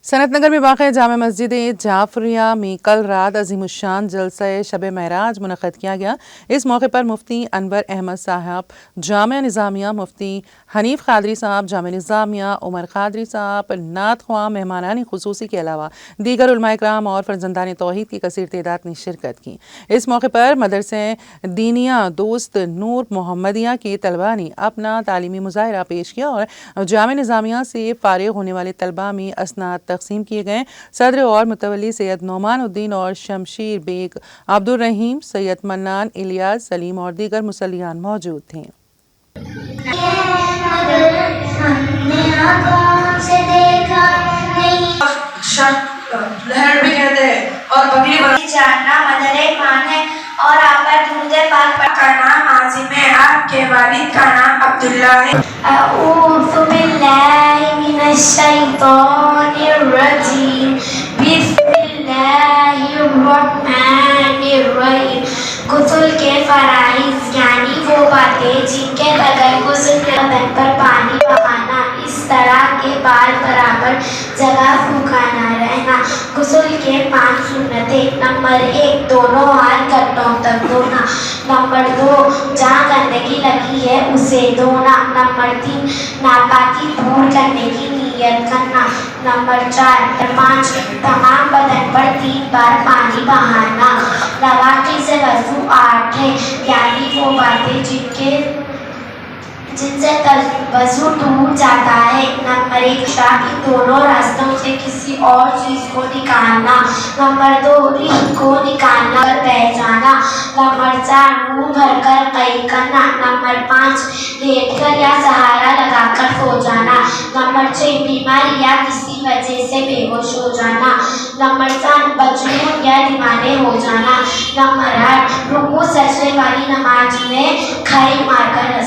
सनत नगर में वाक़ जामा मस्जिद जाफरिया में कल रात अज़ीमुश्शान जलसा शब महराज मुनक़्क़द किया गया। इस मौके पर मुफ्ती अनवर अहमद साहब जामिया निज़ामिया, मुफ्ती हनीफ क़ादरी साहब जामिया निज़ामिया, उमर क़ादरी साहब नात ख्वाह मेहमानान ख़ुसूसी के अलावा दीगर उलमाए किराम और फ़र्ज़ंदान तौहीद की कसीर तादाद ने शिरकत की। इस मौके पर मदरसे दीनिया दोस्त नूर मोहम्मदिया के तलबा ने अपना तालीमी मुज़ाहिरा पेश किया और जामिया निज़ामिया से फ़ारिग़ होने वाले तलबा में असनाद तक़सीम किए गए। सदर और मुतवल्ली सैयद नौमान उद्दीन और शमशीर बेग, अब्दुल रहीम, सैयद मन्नान, इलियास, सलीम और दीगर मुसल्लियान मौजूद थे। लहर भी कहते हैं और बकरी जानना मदरे मान है और आप पर दुरूद पाक का नाम आज़िम है, आपके वालिद का नाम अब्दुल्ला है। अऊज़ु बिल्लाहि मिनश शैतानिर रजीम, बिस्मिल्लाहिर रहमानिर रहीम। गुस्ल के फराइज़ यानी वो बातें जिनके बगैर गुस्ल के बदन पर पानी बहाना, इस तरह के बाल बराबर जगह सूखा न रहना। गुस्ल के 5 सुन्नतें। नंबर 1, दोनों हाथ घुटनों तक धोना। नंबर 2, जहाँ गंदगी लगी है उसे धोना। नंबर 3, नापाकी दूर करने की नियत करना। नंबर 4 5 तमाम बदन पर 3 बार पानी बहाना। नवाकी से वज़ू 8 है, यानी वो बातें जिनसे वज़ू टूट जाता है। नंबर 1 इन दोनों रास्तों से किसी और चीज़ को निकालना। नंबर 2 रिह को निकालना और बैठ जाना। नंबर 4 मुंह भरकर कई करना। नंबर 5 लेटकर या सहारा लगाकर सो जाना। नंबर 6 बीमारी या किसी वजह से बेहोश हो जाना। नंबर 7 बजनून या दीवाने हो जाना। नंबर 8 रुकू सजदे वाली नमाज में खड़े मारकर